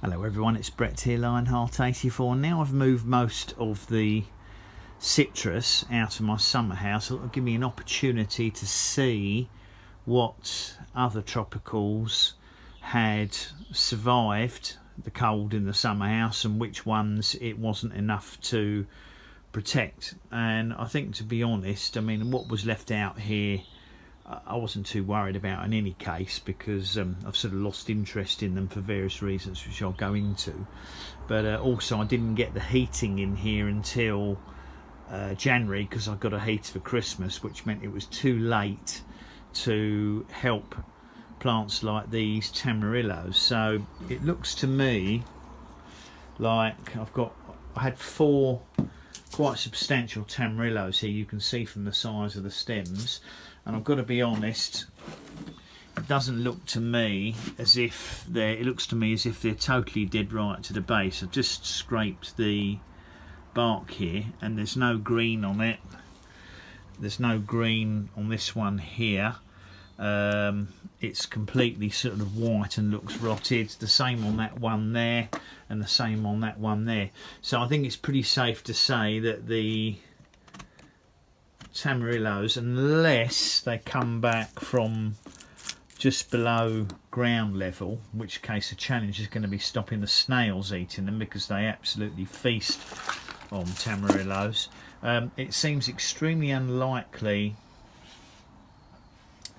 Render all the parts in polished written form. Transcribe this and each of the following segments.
Hello everyone, it's Brett here, Lionheart84. Now I've moved most of the citrus out of my summer house. It'll give me an opportunity to see what other tropicals had survived the cold in the summer house and which ones it wasn't enough to protect. And I think, to be honest, I mean, what was left out here I wasn't too worried about in any case, because I've sort of lost interest in them for various reasons which I'll go into. But also I didn't get the heating in here until January, because I got a heater for Christmas, which meant it was too late to help plants like these Tamarillos. So it looks to me like I had 4 quite substantial Tamarillos here. You can see from the size of the stems, and I've got to be honest, it doesn't look to me as if they're totally dead right to the base. I've just scraped the bark here and there's no green on it. There's no green on this one here. It's completely sort of white and looks rotted. The same on that one there and the same on that one there. So I think it's pretty safe to say that the Tamarillos, unless they come back from just below ground level, in which case the challenge is going to be stopping the snails eating them, because they absolutely feast on Tamarillos. It seems extremely unlikely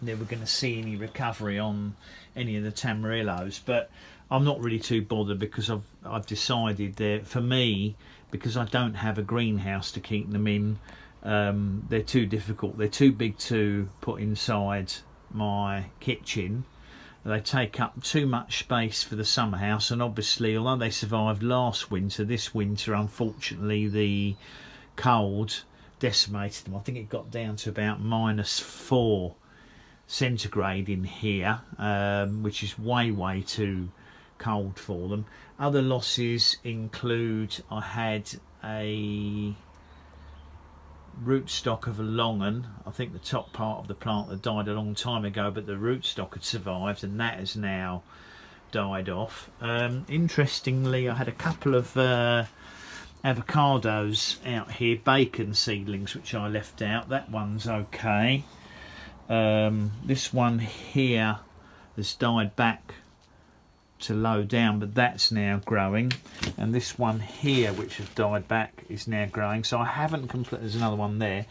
that we're going to see any recovery on any of the Tamarillos, but I'm not really too bothered, because I've decided that for me, because I don't have a greenhouse to keep them in, they're too difficult. They're too big to put inside my kitchen. They take up too much space for the summer house, and obviously, although they survived last winter, this winter unfortunately the cold decimated them. I think it got down to about -4 centigrade in here, which is way too cold for them. Other losses include, I had a rootstock of a longan. I think the top part of the plant had died a long time ago, but the rootstock had survived, and that has now died off. Interestingly, I had a couple of avocados out here, bacon seedlings, which I left out. That one's okay. This one here has died back to low down, but that's now growing, and this one here, which has died back, is now growing. So I haven't completely, there's another one there.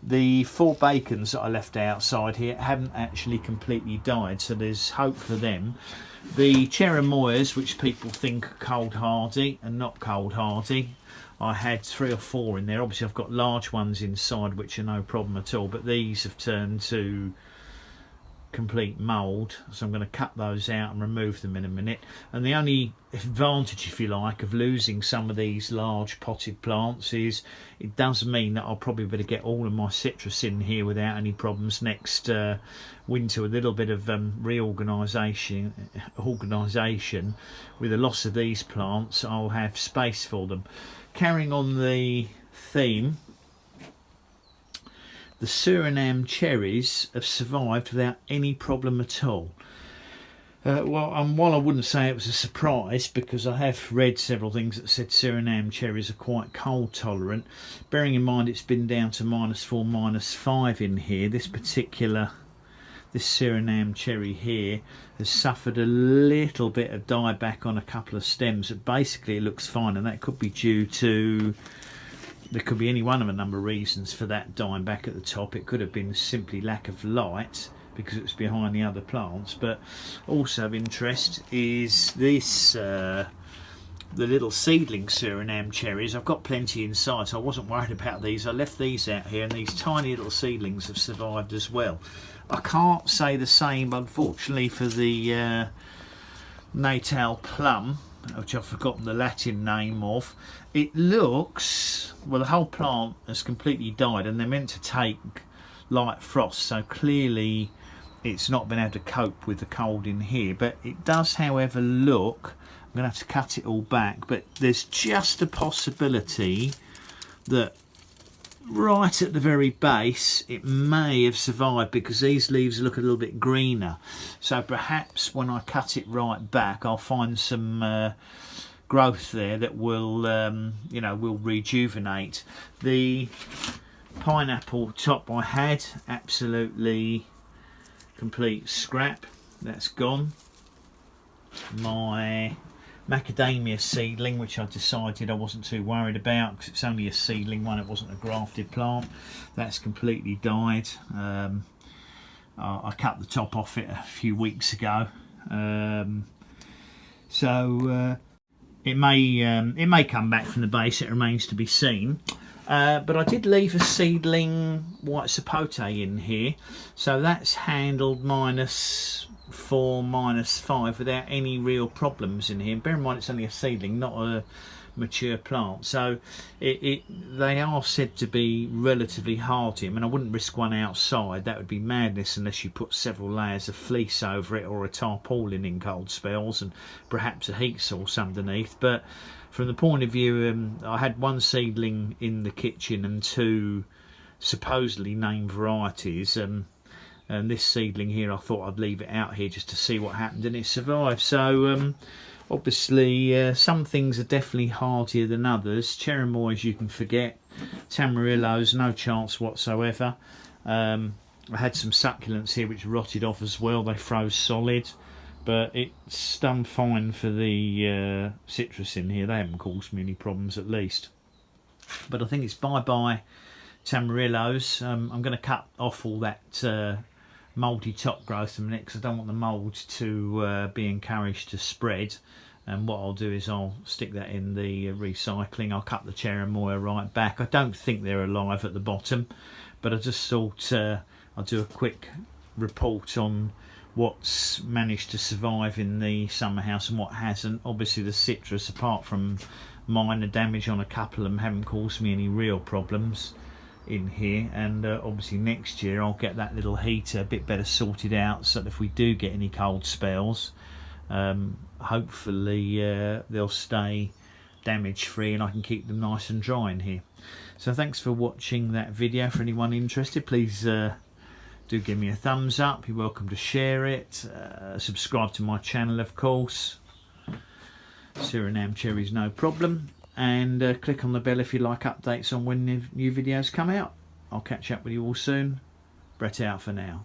The 4 bacons that I left outside here haven't actually completely died, so there's hope for them. The cherries, which people think are cold hardy and not cold hardy, I had 3 or 4 in there. Obviously I've got large ones inside which are no problem at all, but these have turned to complete mould, so I'm going to cut those out and remove them in a minute. And the only advantage, if you like, of losing some of these large potted plants is it does mean that I'll probably be able to get all of my citrus in here without any problems next winter. With a little bit of organisation with the loss of these plants, I'll have space for them. Carrying on the theme, the Suriname cherries have survived without any problem at all. While I wouldn't say it was a surprise, because I have read several things that said Suriname cherries are quite cold tolerant, bearing in mind it's been down to -4, -5 in here, this Suriname cherry here has suffered a little bit of dieback on a couple of stems, but basically it looks fine, and that could be due to, there could be any one of a number of reasons for that dying back at the top. It could have been simply lack of light because it's behind the other plants. But also of interest is this, the little seedling Suriname cherries. I've got plenty inside, so I wasn't worried about these. I left these out here, and these tiny little seedlings have survived as well. I can't say the same, unfortunately, for the Natal plum, which I've forgotten the Latin name of. It looks, well, the whole plant has completely died, and they're meant to take light frost, so clearly it's not been able to cope with the cold in here. But it does, however, look, I'm going to have to cut it all back, but there's just a possibility that right at the very base, it may have survived because these leaves look a little bit greener. So perhaps when I cut it right back, I'll find some growth there that will, you know, will rejuvenate. The pineapple top I had, absolutely complete scrap. That's gone. My macadamia seedling, which I decided I wasn't too worried about because it's only a seedling one, it wasn't a grafted plant, that's completely died. I cut the top off it a few weeks ago, so it may come back from the base. It remains to be seen. But I did leave a seedling white sapote in here, so that's handled -4, -5 without any real problems in here. Bear in mind it's only a seedling, not a mature plant, so they are said to be relatively hardy. I mean, I wouldn't risk one outside, that would be madness unless you put several layers of fleece over it or a tarpaulin in cold spells and perhaps a heat source underneath. But from the point of view, I had one seedling in the kitchen and 2 supposedly named varieties, and this seedling here I thought I'd leave it out here just to see what happened, and it survived. So obviously some things are definitely hardier than others. Cherimoys you can forget. Tamarillos, no chance whatsoever. I had some succulents here which rotted off as well, they froze solid. But it's done fine for the citrus in here. They haven't caused me any problems, at least. But I think it's bye-bye Tamarillos. I'm going to cut off all that mouldy top growth a minute because I don't want the mould to be encouraged to spread. And what I'll do is I'll stick that in the recycling. I'll cut the cherimoya right back. I don't think they're alive at the bottom, but I just thought I'll do a quick report on what's managed to survive in the summer house and what hasn't. Obviously the citrus, apart from minor damage on a couple of them, haven't caused me any real problems in here. And obviously next year I'll get that little heater a bit better sorted out, so that if we do get any cold spells, hopefully they'll stay damage free and I can keep them nice and dry in here. So thanks for watching that video. For anyone interested, please do give me a thumbs up. You're welcome to share it. Subscribe to my channel, of course. Suriname cherries, no problem. And click on the bell if you like updates on when new videos come out. I'll catch up with you all soon. Brett out for now.